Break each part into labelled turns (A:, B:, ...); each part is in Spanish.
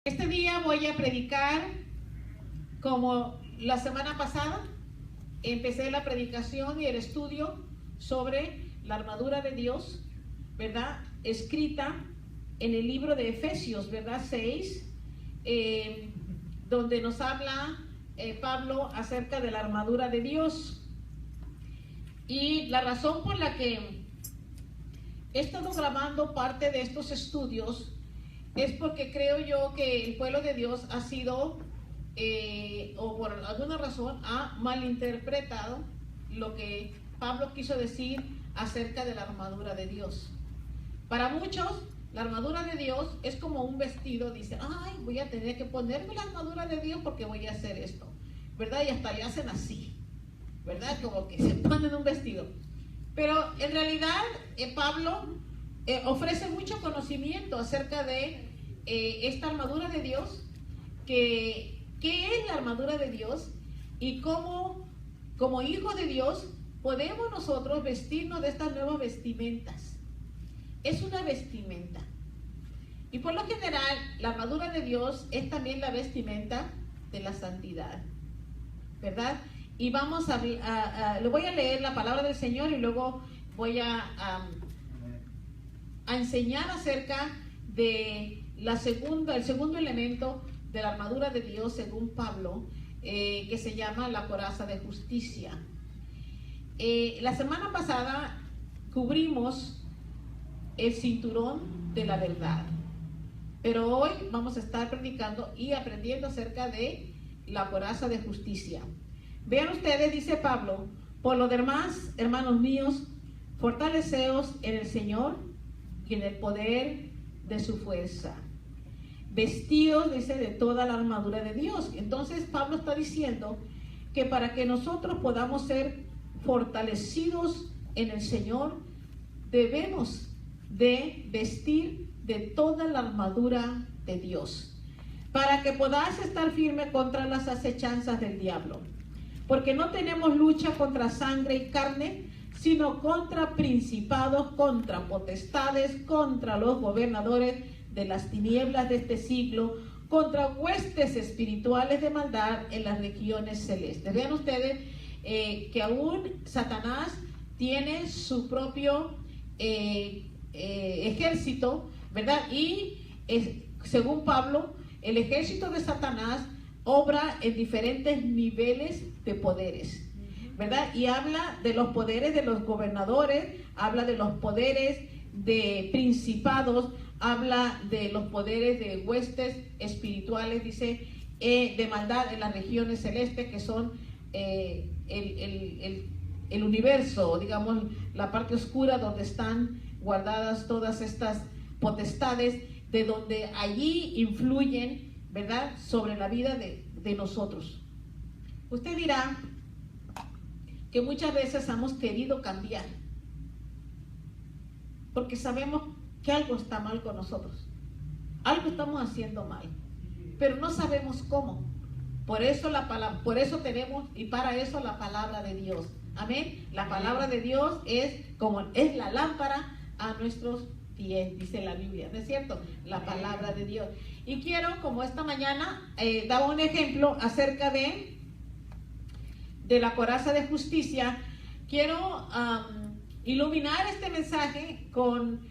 A: Este día voy a predicar como la semana pasada. Empecé la predicación y el estudio sobre la armadura de Dios, ¿verdad? Escrita en el libro de Efesios, ¿verdad? 6, donde nos habla Pablo acerca de la armadura de Dios. Y la razón por la que he estado grabando parte de estos estudios es porque creo yo que el pueblo de Dios ha sido, o por alguna razón, ha malinterpretado lo que Pablo quiso decir acerca de la armadura de Dios. Para muchos, la armadura de Dios es como un vestido. Dice, ay, voy a tener que ponerme la armadura de Dios porque voy a hacer esto, ¿verdad? Y hasta le hacen así, ¿verdad? Como que se ponen un vestido. Pero en realidad, Pablo ofrece mucho conocimiento acerca de esta armadura de Dios, qué es la armadura de Dios y cómo, como hijos de Dios, podemos nosotros vestirnos de estas nuevas vestimentas. Es una vestimenta. Y por lo general, la armadura de Dios es también la vestimenta de la santidad, ¿verdad? Y vamos le voy a leer la palabra del Señor y luego voy a enseñar acerca de el segundo elemento de la armadura de Dios según Pablo, que se llama la coraza de justicia. La semana pasada cubrimos el cinturón de la verdad, pero hoy vamos a estar predicando y aprendiendo acerca de la coraza de justicia. Vean ustedes, dice Pablo: por lo demás, hermanos míos, fortaleceos en el Señor y en el poder de su fuerza. Vestíos, dice, de toda la armadura de Dios. Entonces Pablo está diciendo que para que nosotros podamos ser fortalecidos en el Señor, debemos de vestir de toda la armadura de Dios, para que podáis estar firme contra las acechanzas del diablo. Porque no tenemos lucha contra sangre y carne, sino contra principados, contra potestades, contra los gobernadores de las tinieblas de este siglo, contra huestes espirituales de maldad en las regiones celestes. Vean ustedes que aún Satanás tiene su propio ejército, ¿verdad? Y según Pablo, el ejército de Satanás obra en diferentes niveles de poderes, ¿verdad? Y habla de los poderes de los gobernadores, habla de los poderes de principados, habla de los poderes de huestes espirituales, dice, de maldad en las regiones celestes, que son el universo, digamos, la parte oscura donde están guardadas todas estas potestades, de donde allí influyen, ¿verdad?, sobre la vida de nosotros. Usted dirá que muchas veces hemos querido cambiar porque sabemos que algo está mal con nosotros, algo estamos haciendo mal, pero no sabemos cómo. Por eso tenemos, y para eso, la palabra de Dios. Amén. La palabra de Dios es la lámpara a nuestros pies, dice la Biblia, ¿no es cierto? La palabra de Dios. Y quiero, como esta mañana daba un ejemplo acerca de la coraza de justicia, quiero iluminar este mensaje con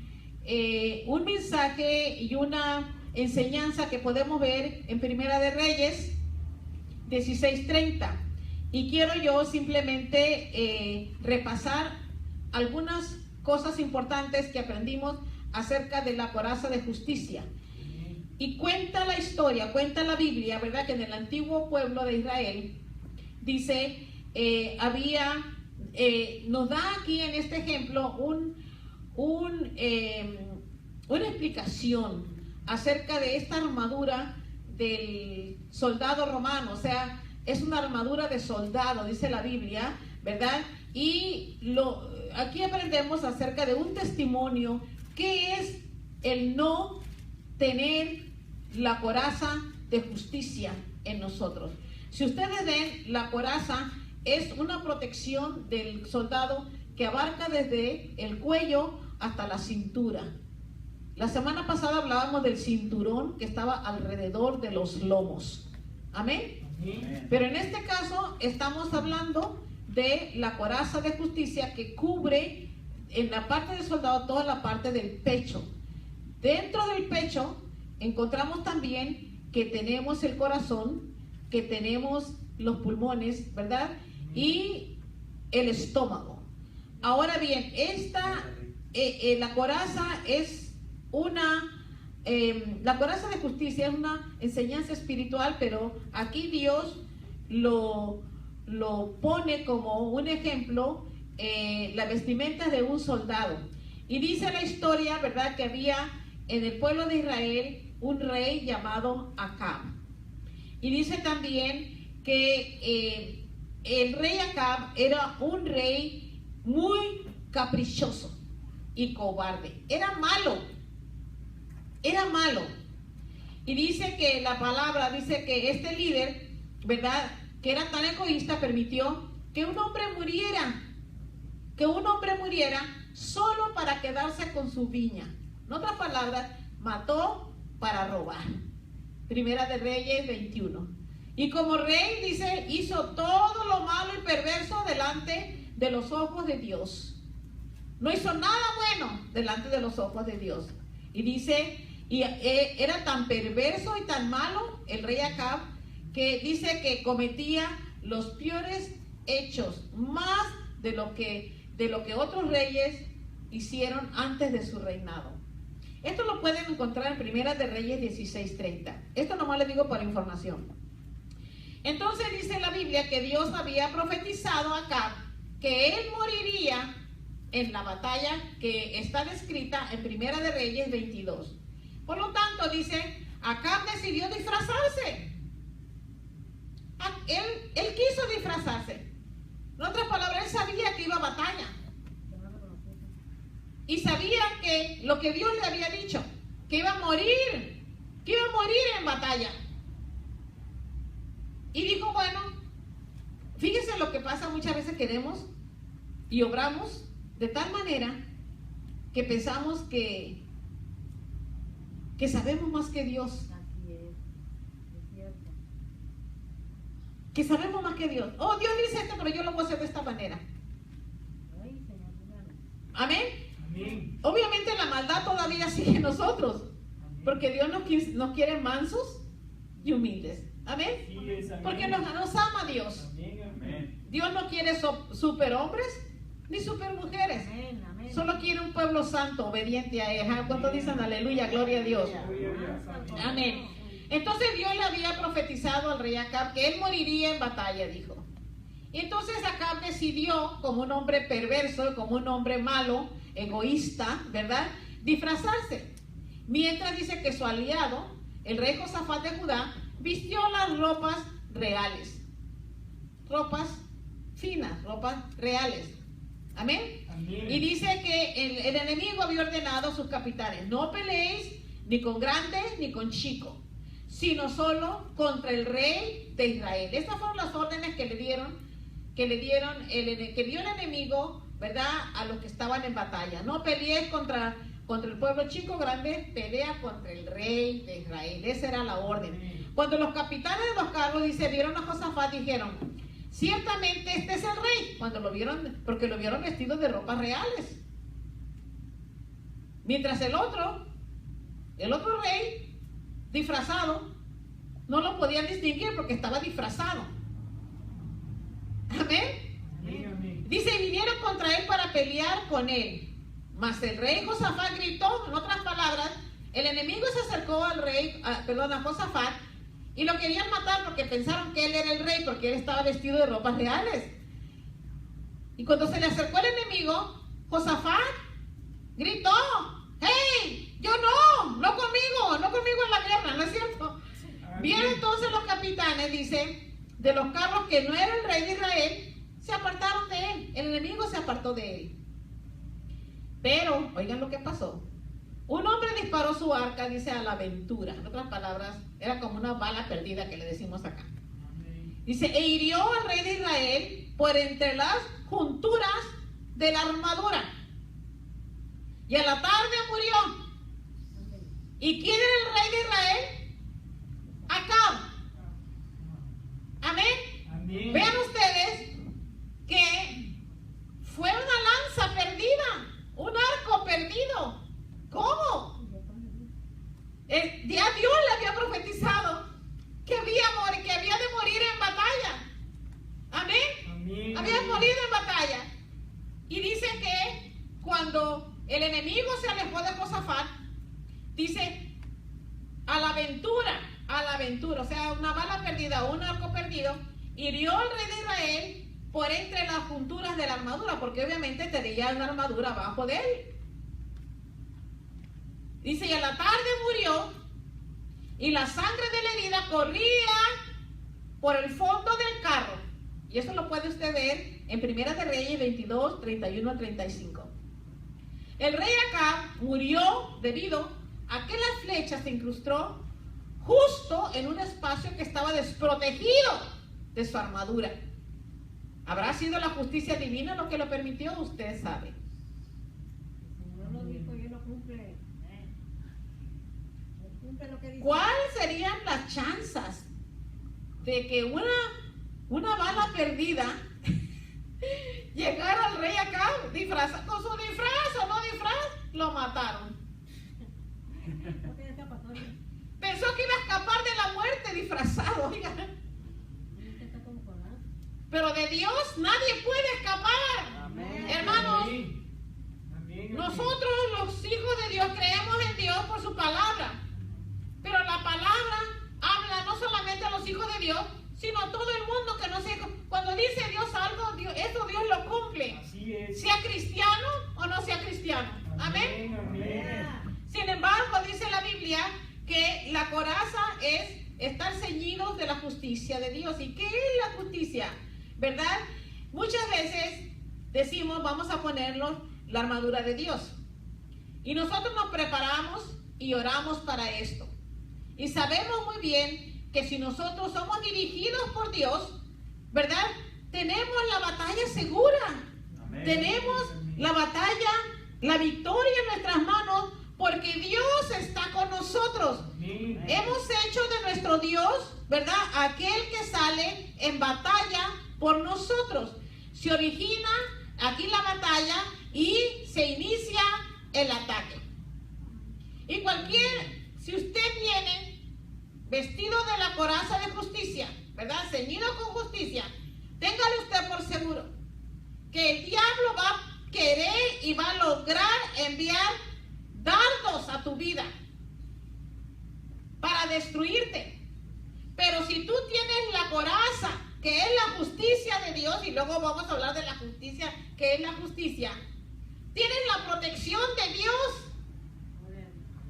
A: un mensaje y una enseñanza que podemos ver en Primera de Reyes 16:30. Y quiero yo simplemente repasar algunas cosas importantes que aprendimos acerca de la coraza de justicia. Y cuenta la historia, cuenta la Biblia, ¿verdad?, que en el antiguo pueblo de Israel, dice, nos da aquí en este ejemplo una explicación acerca de esta armadura del soldado romano. O sea, es una armadura de soldado, dice la Biblia, ¿verdad? Y aquí aprendemos acerca de un testimonio. ¿Qué es el no tener la coraza de justicia en nosotros? Si ustedes ven, la coraza es una protección del soldado que abarca desde el cuello hasta la cintura. La semana pasada hablábamos del cinturón que estaba alrededor de los lomos. Amén. Pero en este caso estamos hablando de la coraza de justicia que cubre en la parte del soldado toda la parte del pecho. Dentro del pecho encontramos también que tenemos el corazón, que tenemos los pulmones, ¿verdad? Y el estómago. Ahora bien, la coraza es la coraza de justicia es una enseñanza espiritual, pero aquí Dios lo pone como un ejemplo, la vestimenta de un soldado. Y dice la historia, ¿verdad?, que había en el pueblo de Israel un rey llamado Acab. Y dice también que el rey Acab era un rey muy caprichoso y cobarde. Era malo. Y dice que la palabra dice que este líder, ¿verdad?, que era tan egoísta, permitió que un hombre muriera solo para quedarse con su viña. En otras palabras, mató para robar. Primera de Reyes 21. Y como rey, dice, hizo todo lo malo y perverso delante de los ojos de Dios. No hizo nada bueno delante de los ojos de Dios. Y dice, era tan perverso y tan malo el rey Acab, que dice que cometía los peores hechos, más de lo que otros reyes hicieron antes de su reinado. Esto lo pueden encontrar en Primera de Reyes 16:30. Esto nomás les digo por información. Entonces dice la Biblia que Dios había profetizado a Acab que él moriría en la batalla que está descrita en Primera de Reyes 22. Por lo tanto, dice, Acab decidió disfrazarse. Él quiso disfrazarse. En otras palabras, él sabía que iba a batalla. Y sabía que lo que Dios le había dicho, que iba a morir en batalla. Y dijo, bueno, fíjense lo que pasa muchas veces, queremos y obramos de tal manera que pensamos que sabemos más que Dios.
B: Así es cierto.
A: Que sabemos más que Dios. Oh, Dios dice esto, pero yo lo voy a hacer de esta manera.
B: Ay, Señor,
A: Amén.
C: Amén.
A: Obviamente la maldad todavía sigue en nosotros, porque Dios nos quiere mansos y humildes. Amén.
C: Sí es, amén.
A: Porque nos ama Dios.
C: Amén, amén.
A: Dios no quiere superhombres ni supermujeres.
B: amén, amén.
A: Solo quiere un pueblo santo, obediente a Él. ¿Cuántos dicen aleluya, gloria a Dios? Amén. Entonces Dios le había profetizado al rey Acab que él moriría en batalla, dijo. Y entonces Acab decidió, como un hombre perverso, como un hombre malo, egoísta, ¿verdad?, disfrazarse. Mientras dice que su aliado, el rey Josafat de Judá, vistió las ropas reales. Ropas finas, ropas reales. Amén.
C: Amén.
A: Y dice que el enemigo había ordenado a sus capitanes: no peleéis ni con grandes ni con chicos, sino solo contra el rey de Israel. Estas fueron las órdenes que dio el enemigo, ¿verdad?, a los que estaban en batalla. No peleéis contra el pueblo chico, grande, pelea contra el rey de Israel. Esa era la orden. Cuando los capitanes de los carros, dice, vieron a Josafat, dijeron: ciertamente este es el rey. Cuando lo vieron, porque lo vieron vestido de ropas reales. Mientras el otro rey, disfrazado, no lo podían distinguir porque estaba disfrazado. Amén.
C: Amén, amén.
A: Dice, vinieron contra él para pelear con él. Mas el rey Josafat gritó. En otras palabras, el enemigo se acercó a Josafat, y lo querían matar porque pensaron que él era el rey, porque él estaba vestido de ropas reales. Y cuando se le acercó el enemigo, Josafat gritó: ¡hey! Yo no conmigo en la guerra, ¿no es cierto?
C: Amén.
A: Vieron entonces los capitanes, dice, de los carros que no era el rey de Israel, se apartaron de él. El enemigo se apartó de él. Pero, oigan lo que pasó. Un hombre disparó su arca, dice, a la aventura. En otras palabras, era como una bala perdida que le decimos acá.
C: Amén.
A: Dice, e hirió al rey de Israel por entre las junturas de la armadura. Y a la tarde murió. ¿Y quién era el rey de Israel? Acab. Amén.
C: Amén.
A: Vean ustedes que fue una lanza perdida, un arco perdido. ¿Cómo? Ya Dios le había profetizado que había de morir en batalla. Amén.
C: Amén.
A: Había morido en batalla. Y dice que cuando el enemigo se alejó de Josafat, dice a la aventura, o sea, una bala perdida, un arco perdido, hirió al rey de Israel por entre las junturas de la armadura, porque obviamente tenía una armadura abajo de él. Dice, y a la tarde murió, y la sangre de la herida corría por el fondo del carro. Y eso lo puede usted ver en Primera de Reyes 22, 31 a 35. El rey Acab murió debido a que la flecha se incrustó justo en un espacio que estaba desprotegido de su armadura. ¿Habrá sido la justicia divina lo que lo permitió? Usted sabe.
B: El Señor lo dijo y Él lo cumple. Él cumple lo que dice.
A: ¿Cuáles serían las chances de que una bala perdida llegara al rey Acab disfrazado con su disfraz o no disfraz? Lo mataron.
B: No tiene escapatoria.
A: Pensó que iba a escapar de la muerte disfrazado, oiga.
B: Usted está como Jonás.
A: Pero de Dios nadie puede escapar.
B: Amén.
A: Hermanos,
C: Amén. Amén.
A: nosotros los hijos de Dios creemos en Dios por su palabra. Pero la palabra habla no solamente a los hijos de Dios, sino a todo el mundo que no sé. Cuando dice Dios algo, eso Dios lo cumple.
C: Así es.
A: Sea cristiano o no sea cristiano. Amén.
C: Amén.
A: Sin embargo, dice la Biblia que la coraza es estar ceñidos de la justicia de Dios. ¿Y qué es la justicia? ¿Verdad? Muchas veces decimos, vamos a ponernos la armadura de Dios. Y nosotros nos preparamos y oramos para esto. Y sabemos muy bien que si nosotros somos dirigidos por Dios, ¿verdad? Tenemos la batalla segura.
C: Amén.
A: Tenemos la batalla, la victoria en nuestras manos, porque Dios está con nosotros.
C: Amén.
A: Hemos hecho de nuestro Dios, ¿verdad? Aquel que sale en batalla por nosotros. Se origina aquí la batalla y se inicia el ataque. Y si usted viene vestido de la coraza de justicia, ¿verdad? Ceñido con justicia, téngale usted por seguro que el diablo va a querer y va a lograr enviar dardos a tu vida para destruirte. Pero si tú tienes la coraza, que es la justicia de Dios, y luego vamos a hablar de la justicia, que es la justicia, tienes la protección de Dios.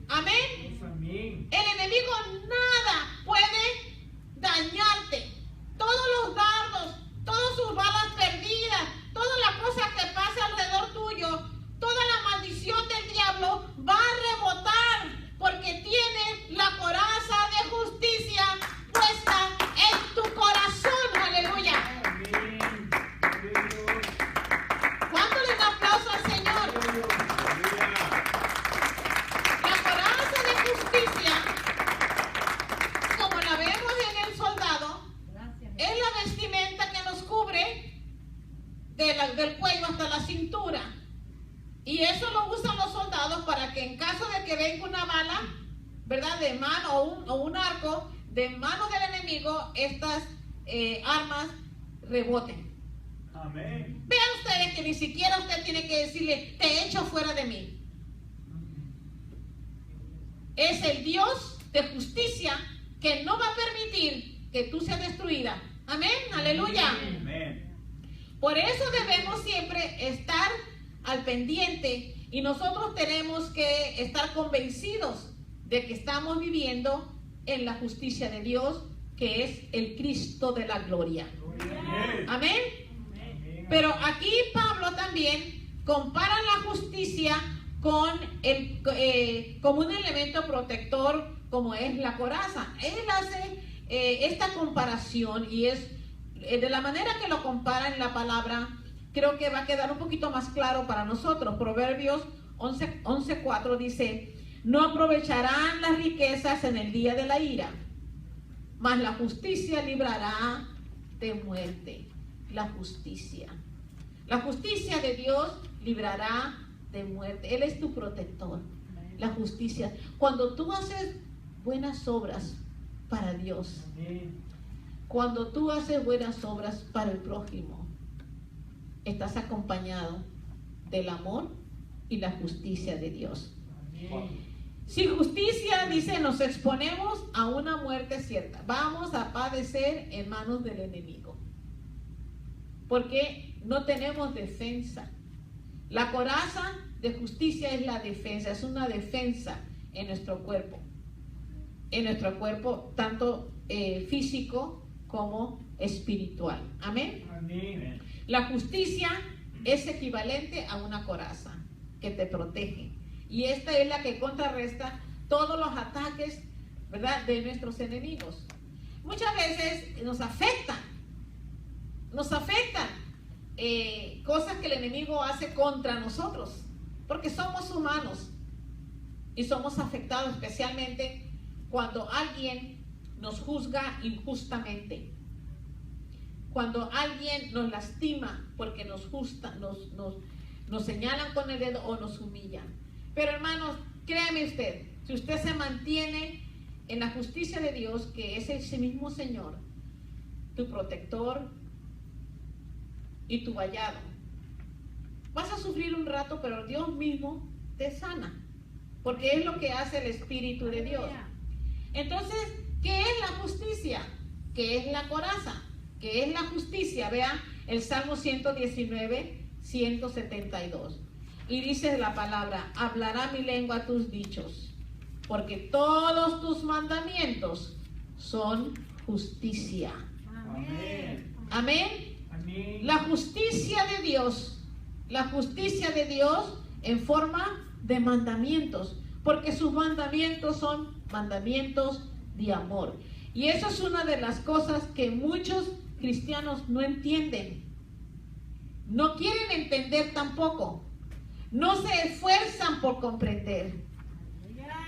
A: Amén.
C: Amén.
A: El enemigo nada puede dañarte. Todos los dardos, todas sus balas perdidas, todas las cosas que pasan alrededor tuyo, toda la maldición del diablo va a rebotar porque tienes la coraza de justicia puesta en tu corazón. Aleluya.
C: Amén.
A: ¿Cuánto le da aplauso al Señor? La coraza de justicia, como la vemos en el soldado,
B: Gracias.
A: es la vestimenta que nos cubre del cuello hasta la cintura. Y eso lo usan los soldados para que en caso de que venga una bala, ¿verdad?, de mano o un arco de mano del enemigo, estas armas reboten.
C: Amén.
A: Vean ustedes que ni siquiera usted tiene que decirle, te echo fuera de mí. Es el Dios de justicia que no va a permitir que tú seas destruida. Amén, aleluya.
C: Amén.
A: Por eso debemos siempre estar al pendiente y nosotros tenemos que estar convencidos de que estamos viviendo en la justicia de Dios, que es el Cristo de la gloria.
C: Amén.
A: Amén.
C: Amén.
A: Pero aquí Pablo también compara la justicia con como un elemento protector como es la coraza. Él hace esta comparación y es de la manera que lo compara en la palabra, creo que va a quedar un poquito más claro para nosotros. Proverbios 11:4 dice, no aprovecharán las riquezas en el día de la ira, mas la justicia librará de muerte. La justicia de Dios librará de muerte. Él es tu protector. La justicia. Cuando tú haces buenas obras para Dios, cuando tú haces buenas obras para el prójimo, estás acompañado del amor y la justicia de Dios. Sin justicia, dice, nos exponemos a una muerte cierta. Vamos a padecer en manos del enemigo, porque no tenemos defensa. La coraza de justicia es la defensa, es una defensa en nuestro cuerpo, tanto físico como espiritual. Amén.
C: Amén.
A: La justicia es equivalente a una coraza que te protege, y esta es la que contrarresta todos los ataques, ¿verdad?, de nuestros enemigos. Muchas veces nos afectan cosas que el enemigo hace contra nosotros, porque somos humanos y somos afectados, especialmente cuando alguien nos juzga injustamente, cuando alguien nos lastima porque nos señalan con el dedo o nos humillan. Pero hermanos, créame usted, si usted se mantiene en la justicia de Dios, que es ese mismo Señor, tu protector y tu vallado, vas a sufrir un rato, pero Dios mismo te sana, porque es lo que hace el Espíritu de Dios. Entonces, ¿qué es la justicia? ¿Qué es la coraza? ¿Qué es la justicia? Vea el Salmo 119, 172. Y dice la palabra: hablará mi lengua tus dichos, porque todos tus mandamientos son justicia.
C: Amén.
A: Amén.
C: Amén.
A: La justicia de Dios en forma de mandamientos, porque sus mandamientos son mandamientos de amor. Y eso es una de las cosas que muchos cristianos no entienden, no quieren entender tampoco, no se esfuerzan por comprender,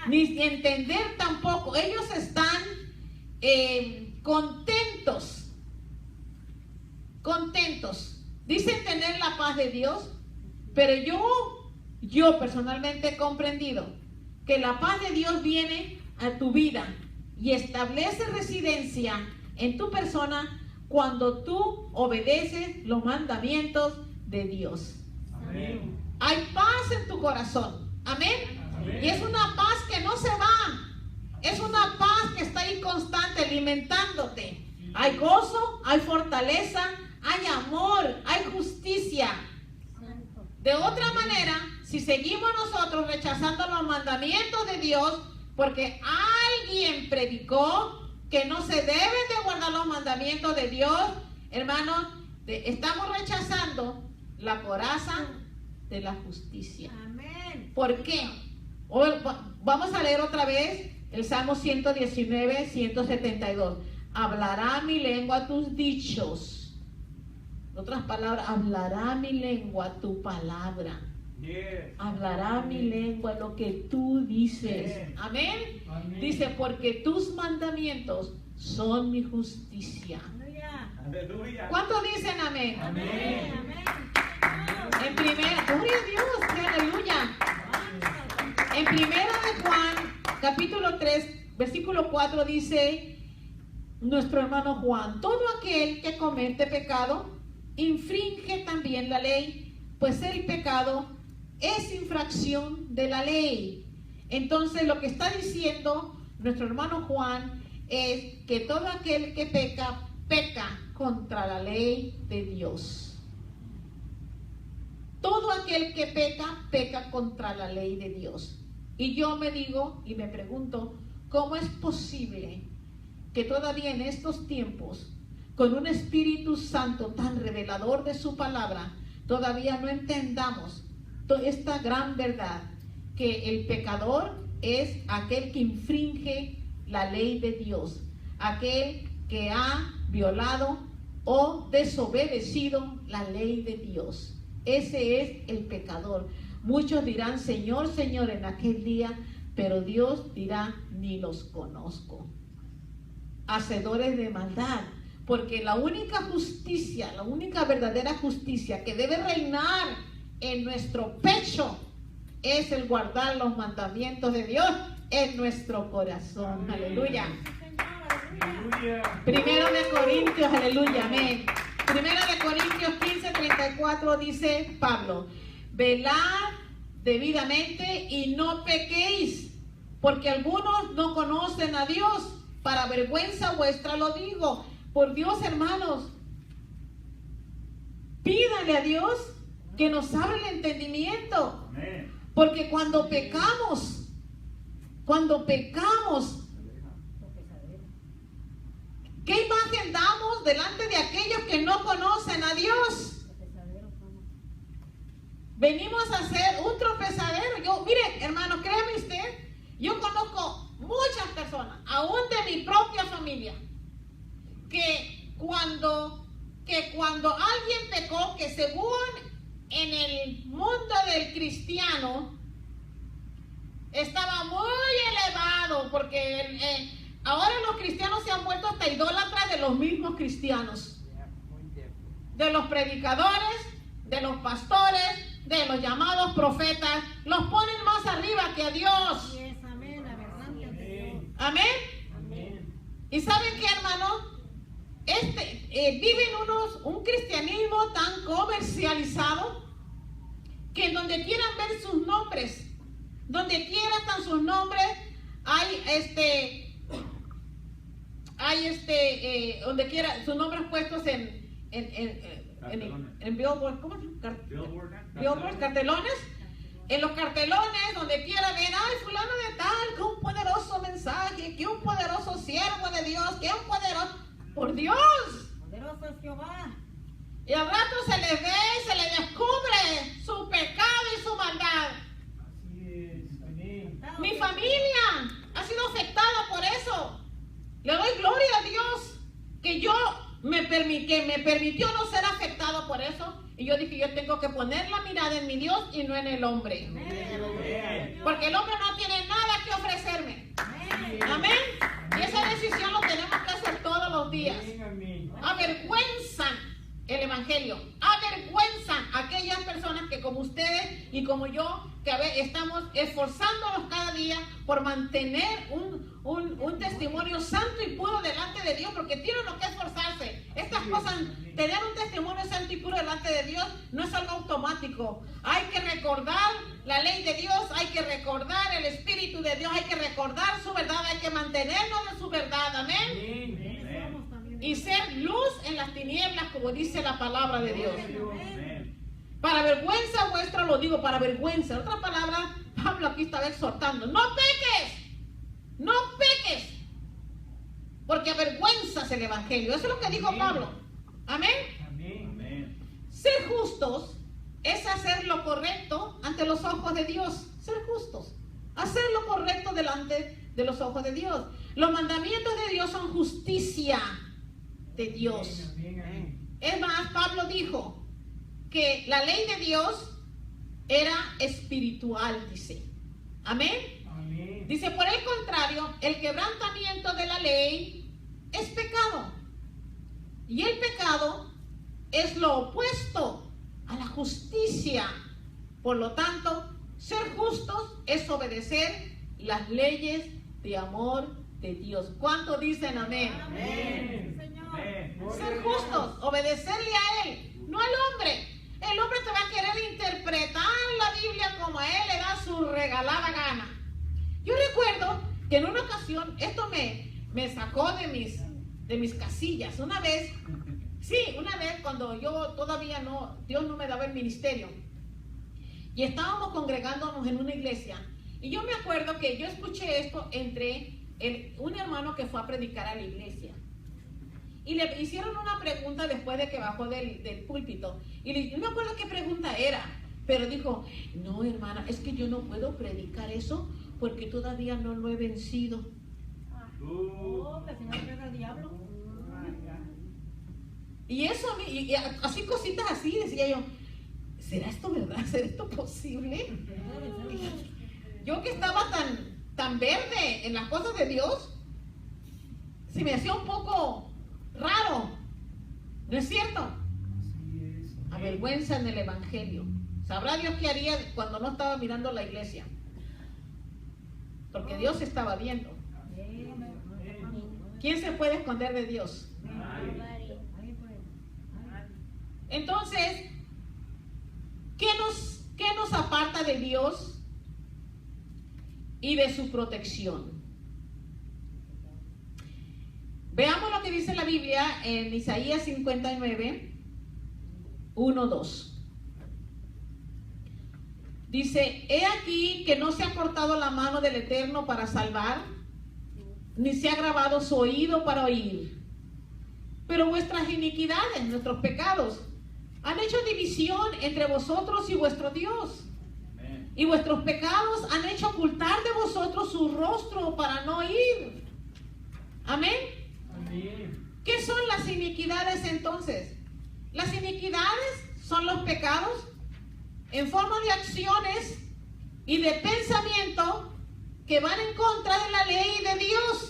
A: ni entender tampoco. Ellos están contentos, dicen tener la paz de Dios, pero yo personalmente he comprendido que la paz de Dios viene a tu vida y establece residencia en tu persona cuando tú obedeces los mandamientos de Dios.
C: Amén.
A: Hay paz en tu corazón. Amén.
C: Amén.
A: Y es una paz que no se va. Es una paz que está ahí constante, alimentándote. Hay gozo, hay fortaleza, hay amor, hay justicia. De otra manera, si seguimos nosotros rechazando los mandamientos de Dios, porque alguien predicó que no se deben de guardar los mandamientos de Dios, hermanos, estamos rechazando la coraza de la justicia.
B: Amén.
A: ¿Por qué? Vamos a leer otra vez el Salmo 119, 172. Hablará mi lengua tus dichos. En otras palabras, hablará mi lengua tu palabra.
C: Yes.
A: Hablará mi lengua lo que tú dices.
C: Amén.
A: Amén.
C: Amén.
A: Dice, porque tus mandamientos son mi justicia.
B: Aleluya.
C: Aleluya.
A: ¿Cuántos dicen amén?
C: Amén.
B: Amén.
A: En primera, gloria a Dios, aleluya. En primera de Juan, capítulo 3, versículo 4 dice nuestro hermano Juan: todo aquel que comete pecado infringe también la ley, pues el pecado es infracción de la ley. Entonces lo que está diciendo nuestro hermano Juan es que todo aquel que peca, peca contra la ley de Dios. Todo aquel que peca, peca contra la ley de Dios. Y yo me digo y me pregunto, ¿cómo es posible que todavía en estos tiempos, con un Espíritu Santo tan revelador de su palabra, todavía no entendamos esta gran verdad, que el pecador es aquel que infringe la ley de Dios, aquel que ha violado o desobedecido la ley de Dios? Ese es el pecador. Muchos dirán: Señor, Señor, en aquel día, pero Dios dirá, ni los conozco. Hacedores de maldad, porque la única justicia, la única verdadera justicia que debe reinar en nuestro pecho es el guardar los mandamientos de Dios en nuestro corazón. Aleluya.
C: Aleluya.
A: Primero de Corintios, aleluya, amén. Primero de Corintios 15:34 dice Pablo, velad debidamente y no pequéis, porque algunos no conocen a Dios. Para vergüenza vuestra lo digo. Por Dios, hermanos, pídale a Dios que nos abra el entendimiento.
C: Amén.
A: Porque cuando pecamos, ¿qué imagen damos delante de aquellos que no conocen a Dios? Venimos a ser un tropezadero. Yo, mire, hermano, créame usted, yo conozco muchas personas, aún de mi propia familia, que cuando alguien pecó, que según en el mundo del cristiano estaba muy elevado, porque ahora los cristianos se han vuelto hasta idólatras de los mismos cristianos, de los predicadores, de los pastores, de los llamados profetas, los ponen más arriba que a Dios. Amén. ¿Y saben qué, hermano? Viven un cristianismo tan comercializado que en donde quieran ver sus nombres, donde quiera están sus nombres, donde quiera sus nombres puestos en billboard, ¿cómo se llama? Billboard, cartelones. En los cartelones, donde quiera ver, ay, fulano de tal, que un poderoso mensaje, que un poderoso siervo de Dios, que un poderoso, por Dios.
B: Poderoso es Jehová.
A: Y al rato se le ve, se le descubre su pecado y su maldad.
C: Así es. Amén.
A: Mi familia ha sido afectada por eso. Le doy gloria a Dios que me permitió no ser afectado por eso. Y yo dije, yo tengo que poner la mirada en mi Dios y no en el hombre.
C: Amén.
A: Porque el hombre no tiene nada que ofrecerme. Amén. Y esa decisión lo tenemos que hacer todos los días.
C: Amén.
A: Avergüenzan el evangelio. Avergüenzan a aquellas personas que como ustedes y como yo, que estamos esforzándonos cada día por mantener un testimonio santo y puro delante de Dios, porque tienen que esforzarse. Estas cosas, tener un testimonio santo y puro delante de Dios no es algo automático. Hay que recordar la ley de Dios, hay que recordar el Espíritu de Dios, hay que recordar su verdad, hay que mantenernos en su verdad. Amén. Y ser luz en las tinieblas, como dice la palabra de Dios. Para vergüenza vuestra lo digo, para vergüenza. Otra palabra, Pablo aquí estaba exhortando. No peques, no peques, porque avergüenzas el evangelio. Eso es lo que dijo Pablo. Amén.
C: Amén.
A: Ser justos es hacer lo correcto ante los ojos de Dios. Ser justos, hacer lo correcto delante de los ojos de Dios. Los mandamientos de Dios son justicia de Dios. Es más, Pablo dijo que la ley de Dios era espiritual, dice. Amén.
C: Amén.
A: Dice, por el contrario, el quebrantamiento de la ley es pecado. Y el pecado es lo opuesto a la justicia. Por lo tanto, ser justos es obedecer las leyes de amor de Dios. ¿Cuántos dicen amén?
C: Amén.
A: Ser justos, obedecerle a Él, no al hombre. El hombre te va a querer interpretar la Biblia como a él le da su regalada gana. Yo recuerdo que en una ocasión, esto me sacó de mis casillas. Una vez cuando yo todavía Dios no me daba el ministerio. Y estábamos congregándonos en una iglesia. Y yo me acuerdo que yo escuché esto entre un hermano que fue a predicar a la iglesia. Y le hicieron una pregunta después de que bajó del púlpito. Y no me acuerdo qué pregunta era. Pero dijo, no hermana, es que yo no puedo predicar eso porque todavía no lo he vencido.
B: Que si no pega el diablo.
A: Y eso a mí, y así cositas así, decía yo, ¿será esto verdad? ¿Será esto posible? Yo que estaba tan verde en las cosas de Dios, se me hacía un poco raro. ¿No es cierto? Avergüenza en el Evangelio. Sabrá Dios qué haría cuando no estaba mirando la iglesia. Porque Dios estaba viendo. ¿Quién se puede esconder de Dios? Entonces, ¿qué nos aparta de Dios y de su protección? Veamos lo que dice la Biblia en Isaías 59, 1, 2. Dice: he aquí que no se ha cortado la mano del Eterno para salvar, ni se ha agravado su oído para oír. Pero vuestras iniquidades, nuestros pecados, han hecho división entre vosotros y vuestro Dios. Amén. Y vuestros pecados han hecho ocultar de vosotros su rostro para no oír. Amén. Amén. ¿Qué son las iniquidades entonces? Las iniquidades son los pecados en forma de acciones y de pensamiento que van en contra de la ley de Dios.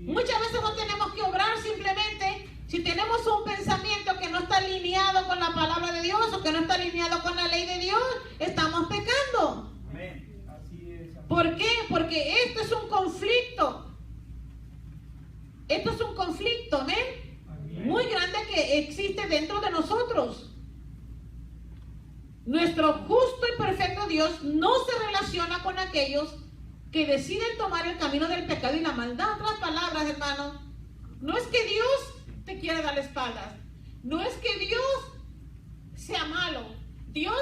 A: Muchas veces no tenemos que obrar, simplemente si tenemos un pensamiento que no está alineado con la palabra de Dios o que no está alineado con la ley de Dios, estamos pecando.
C: Amén. Así es.
A: ¿Por qué? Porque esto es un conflicto. Esto es un conflicto, amén, muy grande que existe dentro de nosotros. Nuestro justo y perfecto Dios no se relaciona con aquellos que deciden tomar el camino del pecado y la maldad. En otras palabras, hermano, no es que Dios te quiere dar la espalda, no es que Dios sea malo. Dios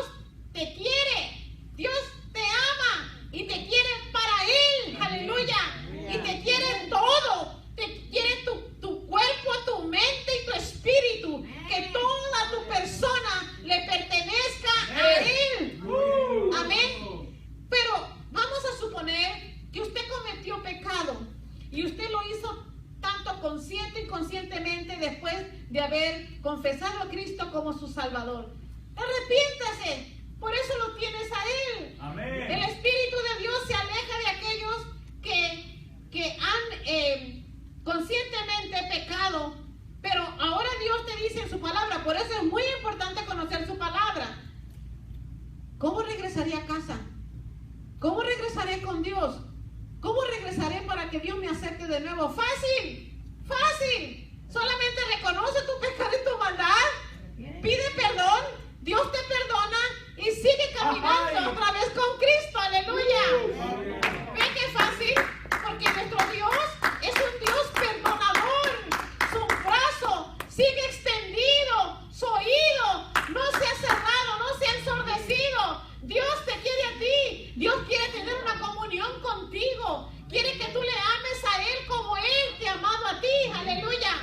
A: te quiere, Dios te ama y te quiere para Él, aleluya, y te quiere todo, te quiere tu cuerpo, tu mente y tu espíritu, que toda tu persona le pertenezca a Él. Amén. Pero vamos a suponer que usted cometió pecado y usted lo hizo tanto consciente e inconscientemente después de haber confesado a Cristo como su Salvador. Arrepiéntase, por eso lo tienes a Él.
C: Amén.
A: El Espíritu de Dios se aleja de aquellos que han conscientemente pecado, pero ahora Dios te dice en su palabra. Por eso es muy importante conocer su palabra. ¿Cómo regresaré a casa? ¿Cómo regresaré con Dios? ¿Cómo regresaré para que Dios me acepte de nuevo? Fácil, fácil. Solamente reconoce tu pecado y tu maldad, pide perdón, Dios te perdona y sigue caminando otra vez con Cristo. Aleluya. ¿Ven qué fácil? Porque nuestro Dios es un Dios perdonador. Su brazo sigue extendido, su oído no se ha cerrado, no se ha ensordecido. Dios te quiere a ti. Dios quiere tener una comunión contigo. Quiere que tú le ames a Él como Él te ha amado a ti. Aleluya.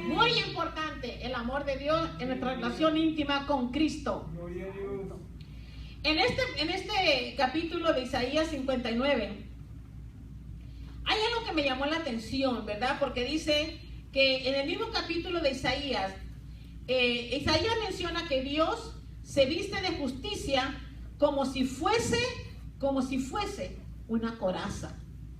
A: Muy importante el amor de Dios en nuestra relación íntima con Cristo. En este capítulo de Isaías 59 hay algo que me llamó la atención, ¿verdad? Porque dice que en el mismo capítulo de Isaías, Isaías menciona que Dios se viste de justicia como si fuese una coraza,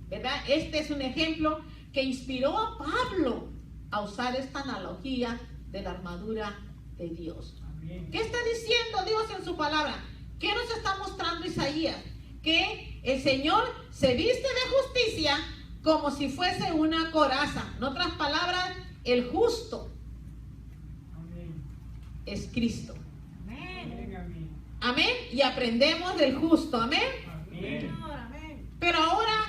A: ¿verdad? Este es un ejemplo que inspiró a Pablo a usar esta analogía de la armadura de Dios. Amén. ¿Qué está diciendo Dios en su palabra? ¿Qué nos está mostrando Isaías? Que el Señor se viste de justicia como si fuese una coraza. En otras palabras, el justo es Cristo. Amén. Amén. Y aprendemos del justo. Amén. Amén. Pero ahora,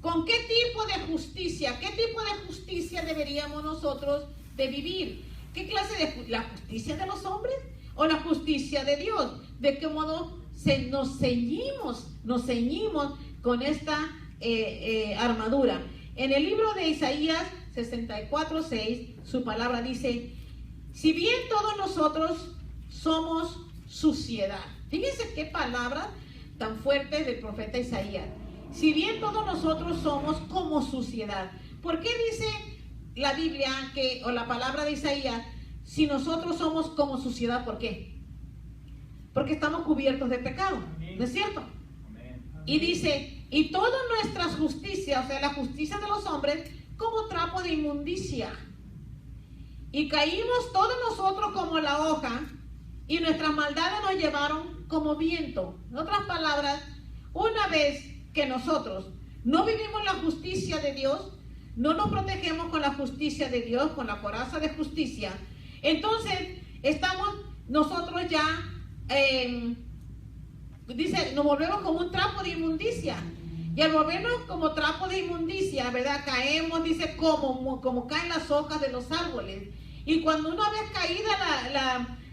A: ¿con qué tipo de justicia? ¿Qué tipo de justicia deberíamos nosotros de vivir? ¿Qué clase de la justicia de los hombres o la justicia de Dios? ¿De qué modo nos ceñimos con esta armadura? En el libro de Isaías 64:6, su palabra dice: si bien todos nosotros somos suciedad. Fíjense qué palabra tan fuerte del profeta Isaías. Si bien todos nosotros somos como suciedad. ¿Por qué dice la Biblia o la palabra de Isaías, si nosotros somos como suciedad? ¿Por qué? Porque estamos cubiertos de pecado. ¿No es cierto? Y dice, y todas nuestras justicias, o sea, la justicia de los hombres, como trapo de inmundicia. Y caímos todos nosotros como la hoja, y nuestras maldades nos llevaron como viento. En otras palabras, una vez que nosotros no vivimos la justicia de Dios, no nos protegemos con la justicia de Dios, con la coraza de justicia, entonces estamos nosotros ya, dice, nos volvemos como un trapo de inmundicia. Y al volvernos como trapo de inmundicia, ¿verdad? Caemos, dice, como caen las hojas de los árboles. Y cuando una vez caída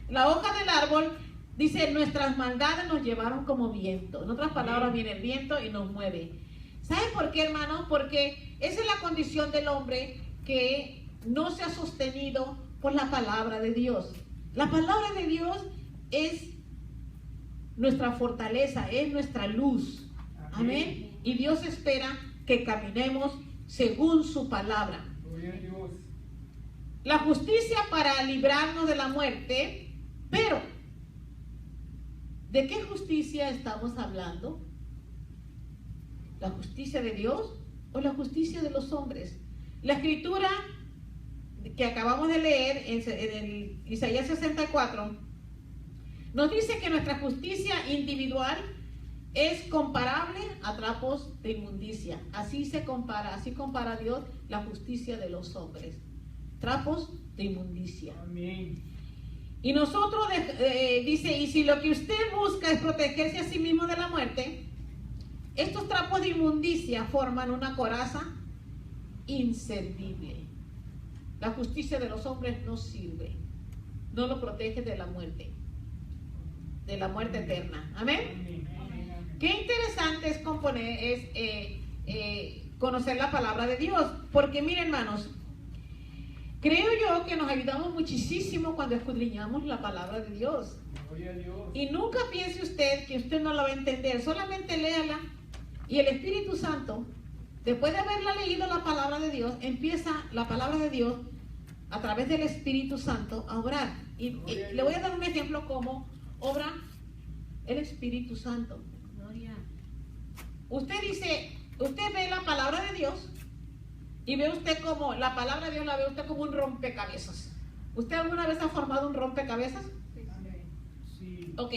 A: la hoja del árbol, dice, nuestras maldades nos llevaron como viento. En otras palabras, viene el viento y nos mueve. ¿Sabe por qué, hermano? Porque esa es la condición del hombre que no se ha sostenido por la palabra de Dios. La palabra de Dios es nuestra fortaleza, es nuestra luz. Amén. Y Dios espera que caminemos según su palabra. La justicia para librarnos de la muerte, pero ¿de qué justicia estamos hablando? ¿La justicia de Dios o la justicia de los hombres? La escritura que acabamos de leer en el Isaías 64 nos dice que nuestra justicia individual es comparable a trapos de inmundicia. Así compara Dios la justicia de los hombres. Trapos de inmundicia.
C: Amén.
A: Y nosotros, dice, y si lo que usted busca es protegerse a sí mismo de la muerte, estos trapos de inmundicia forman una coraza inservible. La justicia de los hombres no sirve, no lo protege de la muerte eterna. Amén. Qué interesante es conocer la palabra de Dios, porque miren, hermanos, creo yo que nos ayudamos muchísimo cuando escudriñamos la palabra de Dios. Y nunca piense usted que usted no la va a entender, solamente léala y el Espíritu Santo, después de haberla leído la palabra de Dios, empieza la palabra de Dios a través del Espíritu Santo a obrar. Y le voy a dar un ejemplo cómo obra el Espíritu Santo. Usted dice, usted ve la palabra de Dios y ve usted como, la palabra de Dios la ve usted como un rompecabezas. ¿Usted alguna vez ha formado un rompecabezas?
C: Sí.
A: Ok,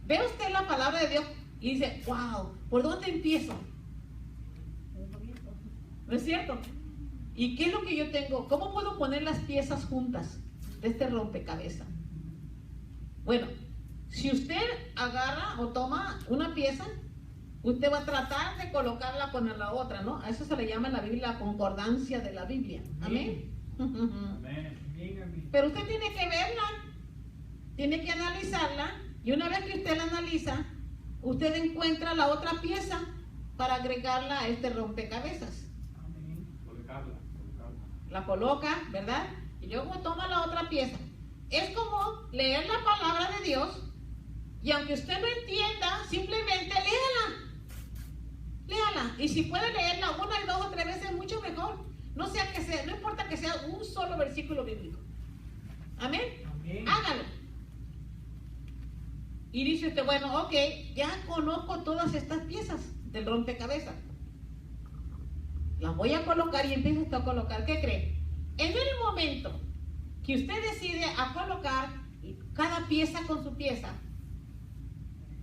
A: ve usted la palabra de Dios y dice, wow, ¿por dónde empiezo? ¿No es cierto? ¿Y qué es lo que yo tengo? ¿Cómo puedo poner las piezas juntas de este rompecabezas? Bueno, si usted agarra o toma una pieza, usted va a tratar de colocarla con la otra, ¿no? A eso se le llama en la Biblia la concordancia de la Biblia. Amén.
C: Amén.
A: Pero usted tiene que verla, tiene que analizarla, y una vez que usted la analiza, usted encuentra la otra pieza para agregarla a este rompecabezas.
C: Amén. Colocarla.
A: La coloca, ¿verdad? Y luego toma la otra pieza. Es como leer la palabra de Dios, y aunque usted no entienda, simplemente léala. Léala. Y si puede leerla una, dos o tres veces, mucho mejor. No importa que sea un solo versículo bíblico. Amén.
C: Amén.
A: Hágalo. Y dice usted, bueno, ok, ya conozco todas estas piezas del rompecabezas. Las voy a colocar y empieza usted a colocar. ¿Qué cree? En el momento que usted decide a colocar cada pieza con su pieza,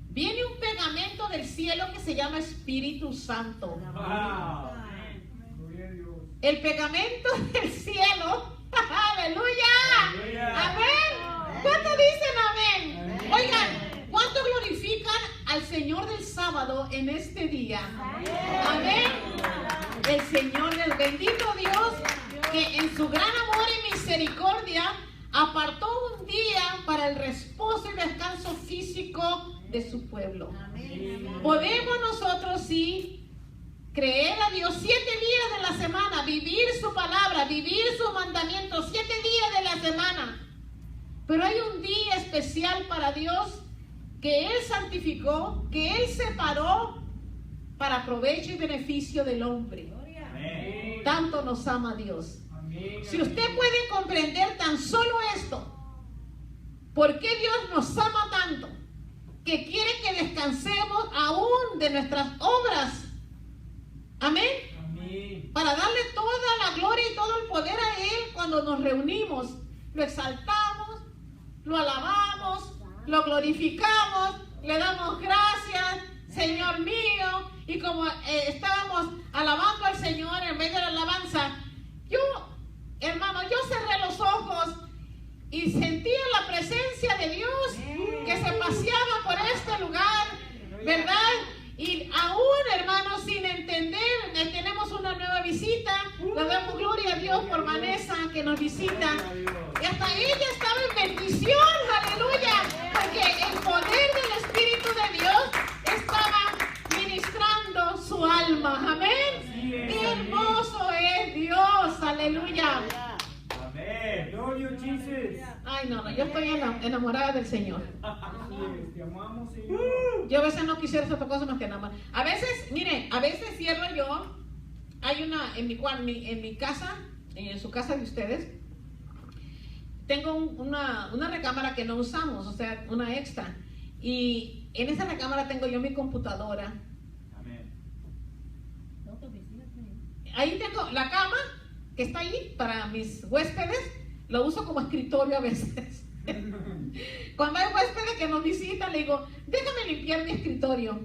A: viene un pegamento del cielo que se llama Espíritu Santo.
C: Wow.
A: El pegamento del cielo. ¡Aleluya! ¡Amén! ¿Cuántos dicen amén? Oigan, ¿cuánto glorifican al Señor del sábado en este día? Amén. El Señor, el bendito Dios, que en su gran amor y misericordia apartó un día para el reposo y descanso físico de su pueblo. Podemos nosotros sí creer a Dios 7 días de la semana, vivir su palabra, vivir sus mandamientos 7 días de la semana. Pero hay un día especial para Dios que Él santificó, que Él separó para provecho y beneficio del hombre.
C: Amén.
A: Tanto nos ama Dios.
C: Amén.
A: Si usted puede comprender tan solo esto, ¿por qué Dios nos ama tanto? que quiere que descansemos aún de nuestras obras. Amén.
C: Amén.
A: Para darle toda la gloria y todo el poder a Él cuando nos reunimos. Lo exaltamos, lo alabamos, lo glorificamos, le damos gracias, Señor mío. Y como estábamos alabando al Señor en medio de la alabanza, hermano, yo cerré los ojos y sentía la presencia de Dios que se paseaba por este lugar, ¿verdad? Y aún, hermanos, sin entender, tenemos una nueva visita. Le damos gloria a Dios por Vanessa que nos visita. Y hasta ella estaba en bendición, aleluya, porque el poder del Espíritu de Dios estaba ministrando su alma. Amén. Qué hermoso es Dios, aleluya.
C: Amén. Gloria a Jesús.
A: Ay, no, yo estoy enamorada del Señor.
C: Así es, te amamos, Señor.
A: Yo a veces no quisiera hacer otra cosa más que nada más. A veces, mire, a veces cierro yo. Hay una en mi casa, en su casa de ustedes, tengo una recámara que no usamos, o sea, una extra. Y en esa recámara tengo yo mi computadora.
C: Amén.
A: Ahí tengo la cama que está ahí para mis huéspedes. Lo uso como escritorio a veces. Cuando hay huéspedes que nos visitan, le digo, déjame limpiar mi escritorio.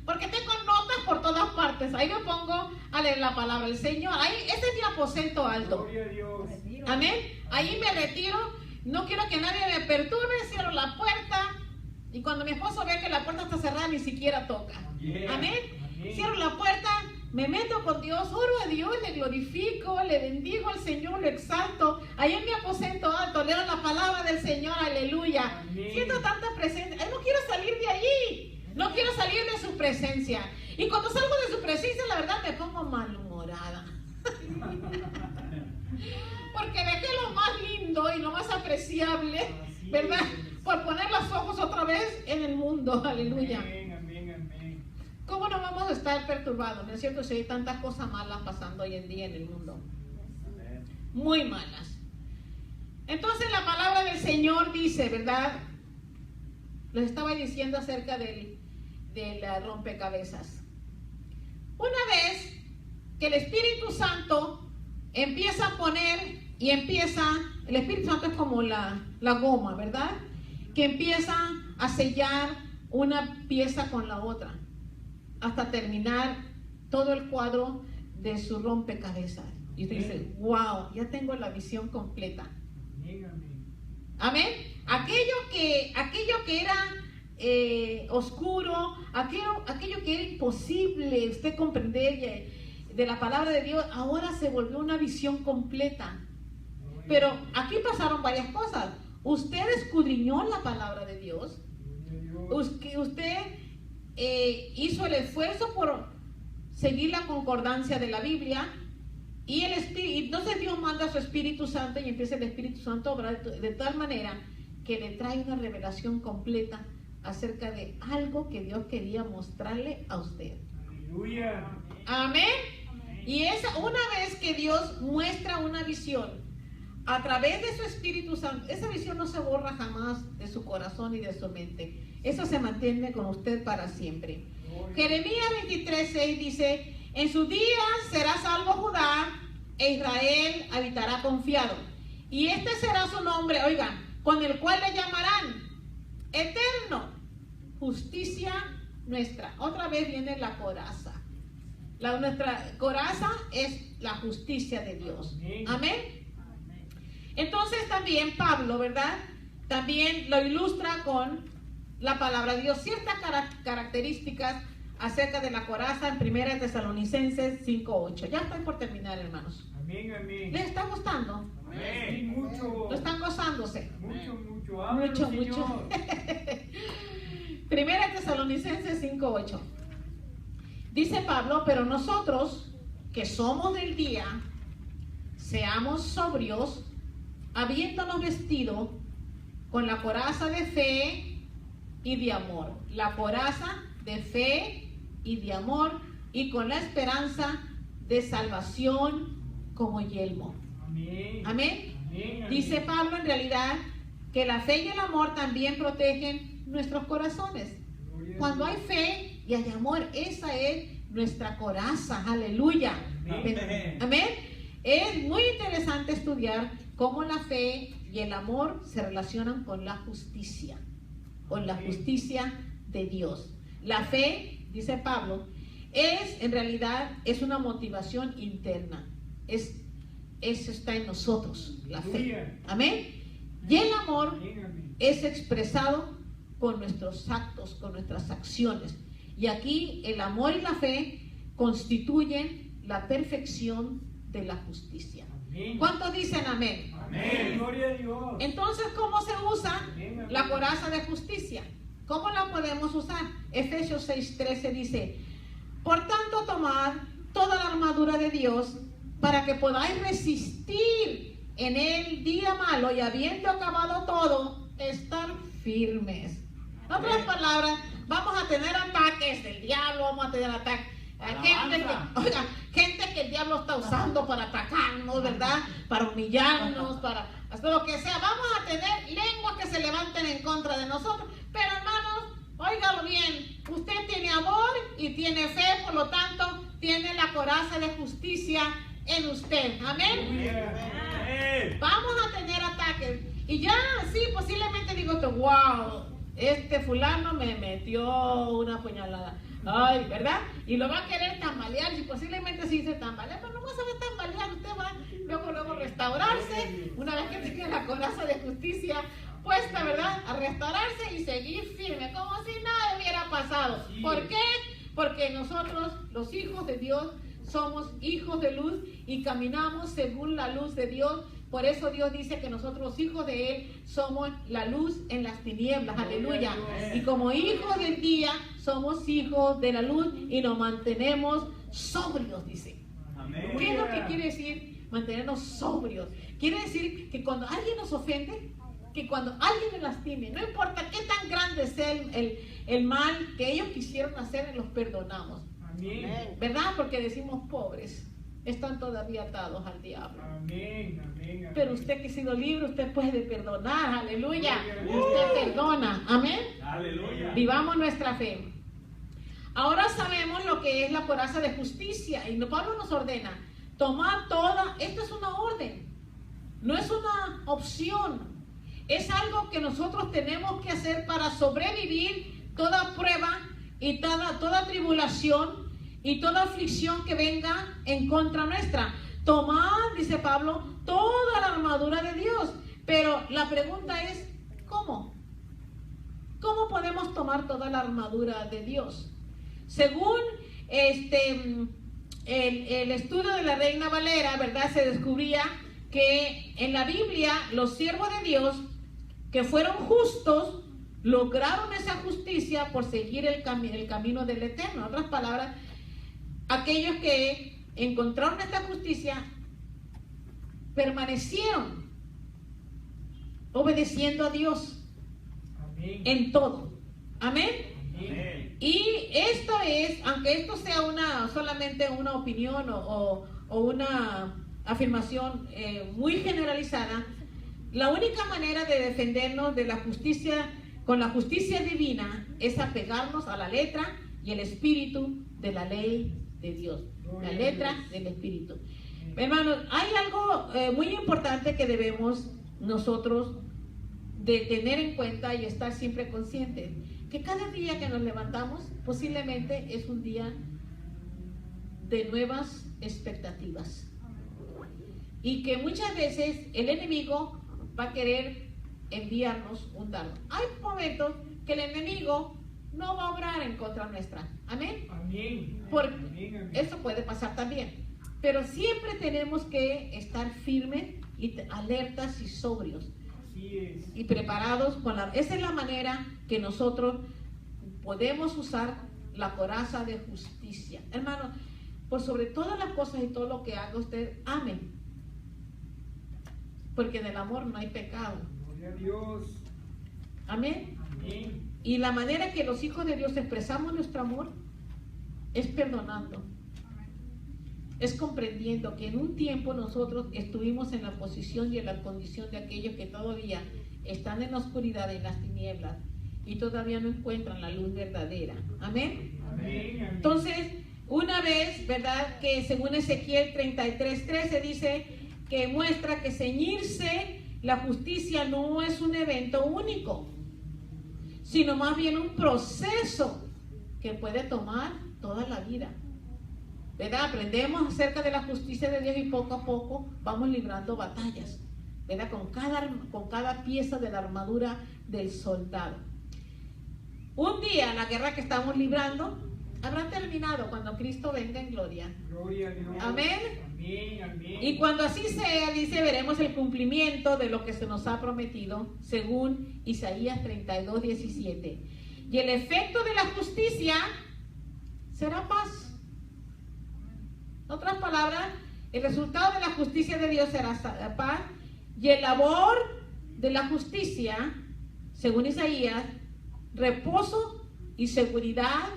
A: Porque tengo notas por todas partes. Ahí me pongo a leer la palabra del Señor. Ahí, ese es mi aposento alto.
C: Gloria a Dios.
A: Amén. Ahí me retiro. No quiero que nadie me perturbe. Cierro la puerta. Y cuando mi esposo ve que la puerta está cerrada, ni siquiera toca.
C: Yeah.
A: Amén.
C: Amén.
A: Cierro la puerta. Me meto con Dios, oro a Dios, le glorifico, le bendigo al Señor, lo exalto. Ahí en mi aposento alto, leo la palabra del Señor, aleluya.
C: Amén.
A: Siento tanta presencia. Ay, no quiero salir de allí. No quiero salir de su presencia. Y cuando salgo de su presencia, la verdad me pongo malhumorada. Porque dejé lo más lindo y lo más apreciable,
C: Así
A: ¿verdad?
C: es.
A: Por poner los ojos otra vez en el mundo, aleluya.
C: Amén, amén, amén.
A: ¿Cómo no vamos a estar perturbados? ¿No es cierto? Si hay tantas cosas malas pasando hoy en día en el mundo.
C: Amén.
A: Muy malas. Entonces la palabra del Señor dice, ¿verdad? Les estaba diciendo acerca del rompecabezas. Una vez que el Espíritu Santo empieza a poner y el Espíritu Santo es como la goma, ¿verdad? Que empieza a sellar una pieza con la otra hasta terminar todo el cuadro de su rompecabezas. Y usted dice, wow, ya tengo la visión completa.
C: Amén, amén.
A: Amén. Aquello que era oscuro, aquello que era imposible usted comprender de la palabra de Dios, ahora se volvió una visión completa. Pero aquí pasaron varias cosas. Usted escudriñó la palabra de Dios. Usted hizo el esfuerzo por seguir la concordancia de la Biblia. Y entonces Dios manda a su Espíritu Santo y empieza el Espíritu Santo a obrar de tal manera que le trae una revelación completa acerca de algo que Dios quería mostrarle a usted.
C: Aleluya.
A: Amén. Y una vez que Dios muestra una visión a través de su Espíritu Santo, esa visión no se borra jamás de su corazón y de su mente. Eso se mantiene con usted para siempre. Jeremías 23:6 dice: en sus días será salvo Judá e Israel habitará confiado. Y este será su nombre, oigan, con el cual le llamarán Eterno, justicia nuestra. Otra vez viene la coraza. Nuestra coraza es la justicia de Dios. Amén. Entonces también Pablo, ¿verdad? También lo ilustra con la palabra de Dios. Ciertas características acerca de la coraza en 1 Tesalonicenses 5:8. Ya estoy por terminar, hermanos.
C: Amén, amén.
A: ¿Les está gustando?
C: Amén. Sí, mucho.
A: ¿Lo están gozándose?
C: Mucho. Ábrelo,
A: Mucho.
C: Señor.
A: 1 Tesalonicenses 5:8. Dice Pablo: pero nosotros, que somos del día, seamos sobrios, habiéndonos vestido con la coraza de fe y de amor. La coraza de fe y de amor, y con la esperanza de salvación como yelmo.
C: Amén.
A: Amén.
C: Amén, amén.
A: Dice Pablo en realidad que la fe y el amor también protegen nuestros corazones.
C: Gloria a
A: Cuando
C: Dios.
A: hay fe y hay amor, esa es nuestra coraza. Aleluya.
C: Amén.
A: Amén. Es muy interesante estudiar cómo la fe y el amor se relacionan con la justicia de Dios. La fe, dice Pablo, en realidad es una motivación interna. Eso está en nosotros, la fe. Amén. Y el amor
C: Amén, amén.
A: es expresado con nuestros actos, con nuestras acciones. Y aquí el amor y la fe constituyen la perfección de la justicia.
C: Amén.
A: ¿Cuántos dicen amén?
C: Amén. Gloria a Dios.
A: Entonces, ¿cómo se usa la coraza de justicia? ¿Cómo la podemos usar? Efesios 6:13 dice: por tanto, tomad toda la armadura de Dios para que podáis resistir en el día malo y habiendo acabado todo, estar firmes. En otras palabras, vamos a tener ataques del diablo, vamos a tener ataques. Gente que el diablo está usando para atacarnos, ¿verdad? Para humillarnos, para hacer lo que sea. Vamos a tener lenguas que se levanten en contra de nosotros. Pero hermanos, óigalo bien. Usted tiene amor y tiene fe, por lo tanto, tiene la coraza de justicia en usted. Amén.
C: Amén.
A: Vamos a tener ataques. Y ya, sí, posiblemente digo esto: wow, este fulano me metió una puñalada. Ay, ¿verdad? Y lo va a querer tambalear, y posiblemente sí se tambalea, pero no va a saber tambalear. Usted va luego restaurarse, una vez que tenga la coraza de justicia puesta, ¿verdad? A restaurarse y seguir firme, como si nada hubiera pasado. ¿Por qué? Porque nosotros, los hijos de Dios, somos hijos de luz y caminamos según la luz de Dios. Por eso Dios dice que nosotros, los hijos de Él, somos la luz en las tinieblas. Aleluya. Y como hijos del día, somos hijos de la luz y nos mantenemos sobrios, dice.
C: Amén.
A: ¿Qué es lo que quiere decir mantenernos sobrios? Quiere decir que cuando alguien nos ofende, que cuando alguien nos lastime, no importa qué tan grande sea el mal que ellos quisieron hacer, los perdonamos.
C: Amén.
A: ¿Verdad? Porque decimos: pobres, están todavía atados al diablo.
C: Amén. Amén.
A: Pero usted que ha sido libre, usted puede perdonar. Aleluya.
C: Gloria a Dios.
A: Usted perdona. Amén.
C: Aleluya.
A: Vivamos nuestra fe. Ahora sabemos lo que es la coraza de justicia. Y Pablo nos ordena tomar toda. Esto es una orden. No es una opción. Es algo que nosotros tenemos que hacer para sobrevivir toda prueba y toda tribulación y toda aflicción que venga en contra nuestra. Tomad, dice Pablo, toda la armadura de Dios. Pero la pregunta es: ¿cómo? ¿Cómo podemos tomar toda la armadura de Dios? Según el estudio de la Reina Valera, ¿verdad? Se descubría que en la Biblia los siervos de Dios que fueron justos lograron esa justicia por seguir el camino del Eterno. En otras palabras, aquellos que encontraron esta justicia permanecieron obedeciendo a Dios
C: Amén.
A: en todo. Amén.
C: Amén.
A: Y esto es, aunque esto sea solamente una opinión o una afirmación muy generalizada, la única manera de defendernos de la justicia, con la justicia divina, es apegarnos a la letra y el espíritu de la ley de Dios. La letra del espíritu. Hermanos, hay algo muy importante que debemos nosotros de tener en cuenta y estar siempre conscientes. Que cada día que nos levantamos posiblemente es un día de nuevas expectativas. Y que muchas veces el enemigo va a querer enviarnos un dardo. Hay momentos que el enemigo no va a obrar en contra nuestra. Amén.
C: Amén.
A: Porque
C: Amén. Amén.
A: eso puede pasar también. Pero siempre tenemos que estar firmes y alertas y sobrios
C: Así es.
A: y preparados esa es la manera que nosotros podemos usar la coraza de justicia. Hermano, por sobre todas las cosas y todo lo que haga usted, ame. Porque en el amor no hay pecado.
C: Gloria a Dios.
A: Amén.
C: Amén.
A: Y la manera que los hijos de Dios expresamos nuestro amor es perdonando. Es comprendiendo que en un tiempo nosotros estuvimos en la posición y en la condición de aquellos que todavía están en la oscuridad, en las tinieblas. y todavía no encuentran la luz verdadera. Amén.
C: Amén.
A: Entonces, una vez, ¿verdad? Que según Ezequiel 33:13 dice que muestra que ceñirse la justicia no es un evento único, sino más bien un proceso que puede tomar toda la vida. ¿Verdad? Aprendemos acerca de la justicia de Dios y poco a poco vamos librando batallas, ¿verdad? Con cada pieza de la armadura del soldado. Un día la guerra que estamos librando habrá terminado cuando Cristo venga en gloria.
C: Gloria a Dios.
A: Amén.
C: Amén. Amén.
A: Y cuando así sea, dice, veremos el cumplimiento de lo que se nos ha prometido, según Isaías 32:17. Y el efecto de la justicia será paz. En otras palabras, el resultado de la justicia de Dios será paz. Y el labor de la justicia, según Isaías, reposo y seguridad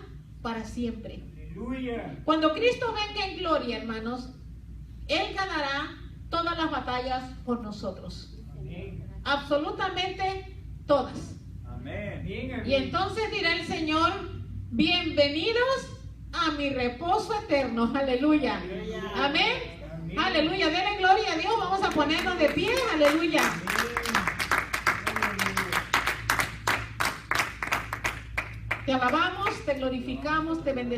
A: para siempre.
C: Aleluya.
A: Cuando Cristo venga en gloria, hermanos, Él ganará todas las batallas por nosotros.
C: Amén.
A: Absolutamente todas.
D: Amén.
C: Amén. Amén.
A: Y entonces dirá el Señor, bienvenidos a mi reposo eterno. Aleluya. Amén.
C: Amén.
A: Aleluya. Denle gloria a Dios. Vamos a ponernos de pie. Aleluya. Te alabamos, te glorificamos, te bendecimos.